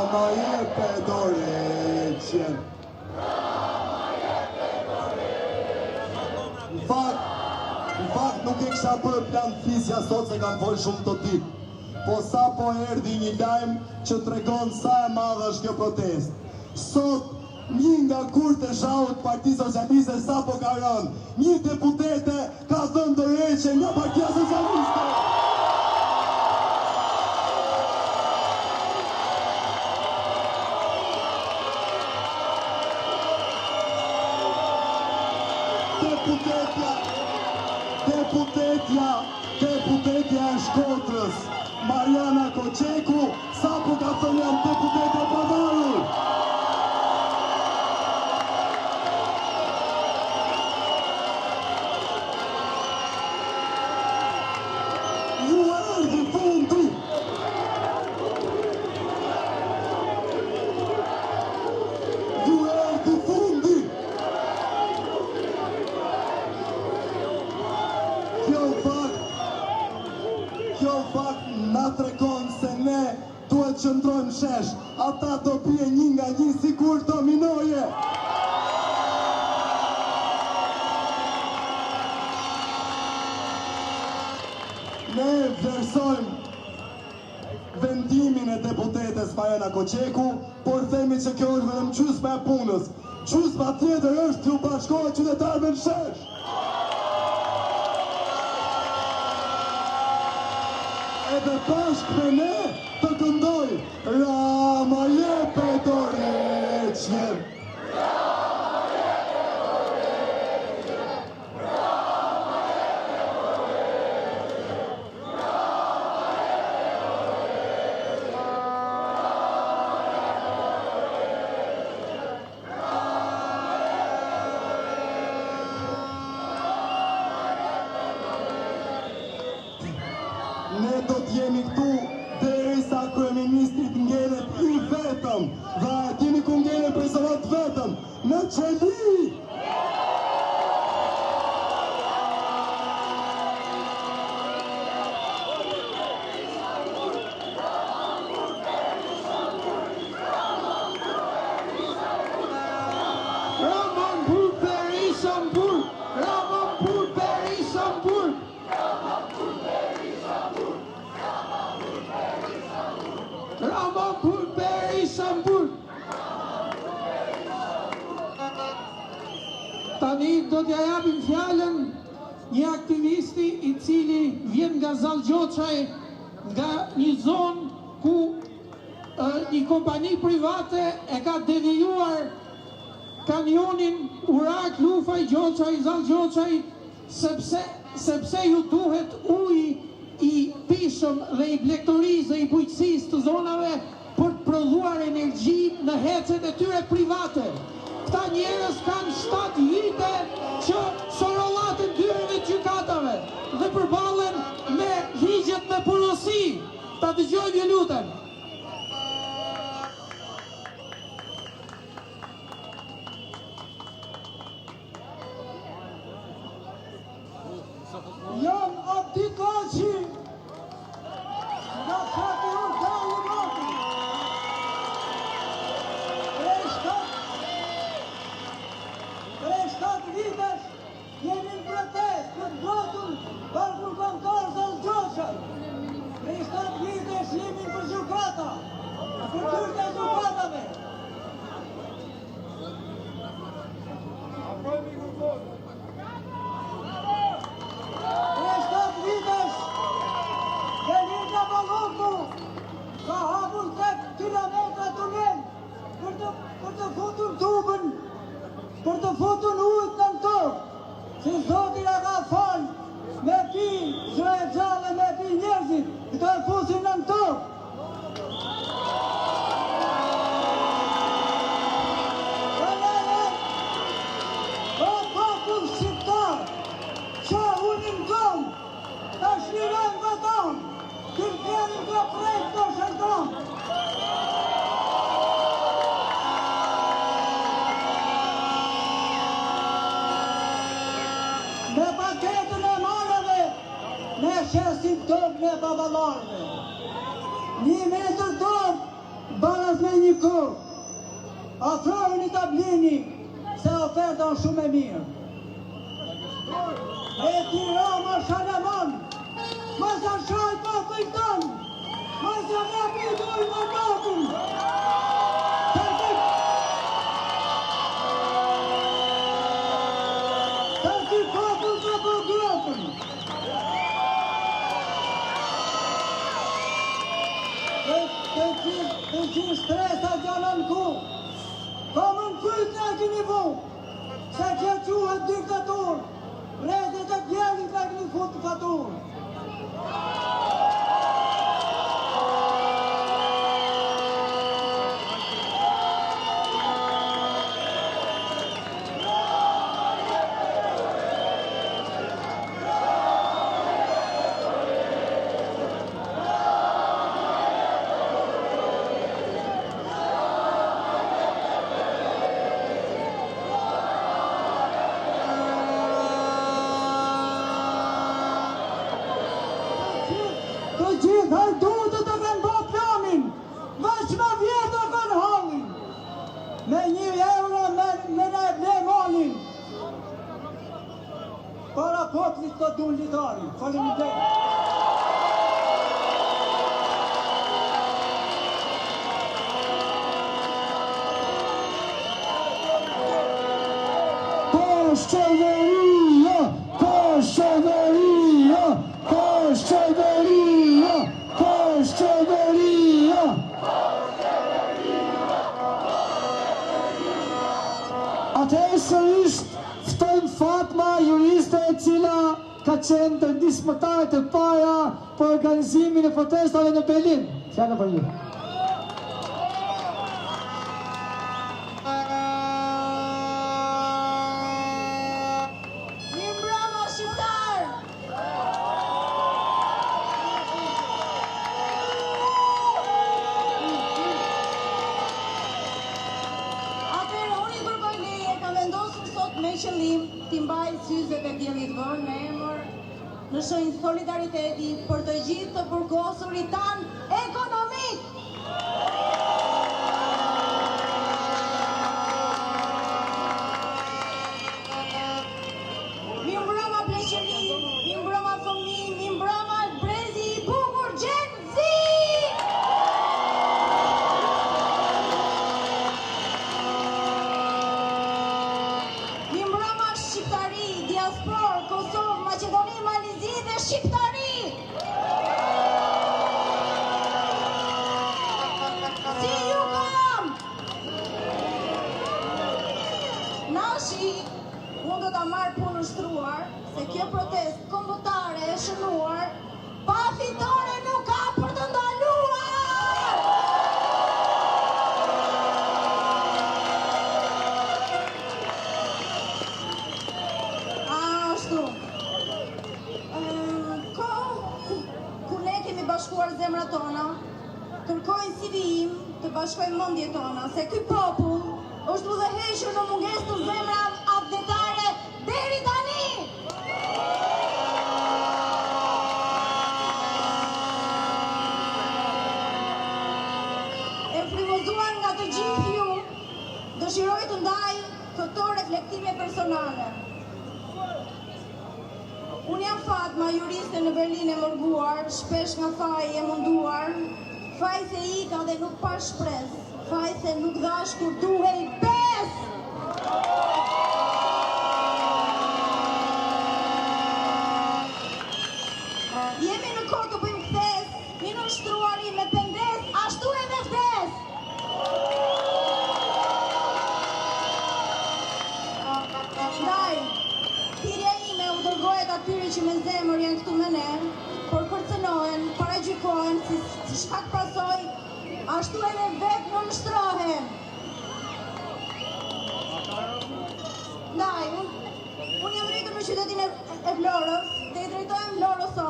Rama jepe dorëqen. Në fakt nuk e kisha për plan fisja sot se kam folë shumë të ditë. Po sa po erdhi një lajmë që tregon sa e madhe është kjo protest. Sot një nga kurët e zhaut Partisë Socialiste sapo ka rënë. Një deputete ka thënë dorëqen nga Partia Socialiste. Deputetja e Shkodrës, Mariana Koçeku, sapo ka thënë jam deputete e pavarur. Ju erdhi fundi. Ju erdhi fundi. Kjo fakt na tregon se ne duhet qëndrojmë shesh. Ata do bie një nga një sikur dominoje. Ne vlerësojmë vendimin e deputetes Mariana Koçeku, por themi që kjo është vetëm gjysma e punës. Gjysma tjetër është t'u bashkohet qytetarëve në shesh. Edhe bashkë me ne të këndoj Rama jepe dorëqen. Ne do t'jemi këtu derisa kryeministrit ngelet I vetëm. Dhe e dini ku ngelet president vetëm? Në qeli! Tani do t'ja japim fjalën një aktivisti I cili vjen nga Zallgjoçaj, nga një zonë ku një kompani private e ka devijuar kamionin Urak Lufaj Gjoçaj Zallgjoçaj sepse ju duhet ujë I pishëm dhe I blegtorisë dhe I bujqësisë të zonave për të prodhuar energji në hecet e tyre private. Këta njerëz kanë 7 vite që sorollaten dyreve të gjykatave dhe përballen me ligjet me porosi. Ta dëgjojmë ju lutem. Jam Abdi Kaçi nga fati Urkali Mati. Prej 7 vitesh jemi në protest për votul bashkëpunëtor Zallgjoçaj. Prej 7 vitesh jemi për gjykata, për dyrtë e gjykatave. Prej 7 vitesh Gjergja Balloku ka hapur 8 kilometra tunel për të futur tubën, për të futur ujtë në tokë, që Zoti ja ka falë me pi zë e gjallë me pi njerëzit, këto e fusin në tokë. O popull shqiptar, që unin tonë, të shlirojnë nga tonë, të vjerin nga prejtë të shërtonë. Me paketën e marrëve, me shesin tokë me babalarve. 1 metër tokë, balas sot me një kohë. Afrohen i tablini, se oferta është shumë e mirë. E Tirama Shalamon, mos a shaj popujt ton, mos a lepi i dujë në tokën. Tërti popull ka për grotën. Të që stresa gjanën ku, ka më në fyt në kini vu, se që quhet diktatur, rezet e djelit në kini fut të fatur. Të gjithë hardutët të kanë bo planin, veç më vjetë kanë hallin. Me 1 euro me ne ble monin. Para poplit të dun lidari. Faleminderit. Qeveria, qeveria, qeveria, qeveria. Atëherë sërish ftojmë Fatma, juriste e cila ka qenë ndër nismëtarët e para për organizimin e protestave në Berlin. Fjala për ju. Me qëllim t'i mbaj syzet e diellit vënë në emër në shenjë solidariteti për të gjithë të burgosurit tanë ekonomik. Mi mbrëma pleqëri, mi mbrëma fëmijë, mi mbrëma brezi i bukur Gen Z. Diaspor, Kosovë, Maqedoni, Malizi dhe Shqiptari. Si ju kam? Nashi, unë do ta marrë punë shtruar, se kjo protest kombëtare e shënuar, pa fitore nuk ka për të ndaluar. Bashkuar zemrat tona, kërkojnë si vijim të bashkojnë mendjet tona, se ky popull është udhëhequr në mungesë të zemra avdetare deri tani. E frymëzuar nga të gjithë ju, dëshiroj të ndaj këto reflektime personale. Unë jam Fatma, juriste në Berlin e mërguar, shpesh nga faji e munduar, faji se ika dhe nuk pa shpres, faji se nuk dhash kur duhej pes. Jemi në kohë të bëjmë kthes, i në shtruari me pendes, ashtu edhe ftes. Ndaj, thirrja ime u dërgohet atyre që me zemër janë këtu me ne, por kërcënohen, paragjykohen, si shkak pasoj, ashtu edhe vetë në nështrohen. Ndaj, unë jam rritur në qytetin e Vlorës, dhe i drejtojmë Vlorës sot.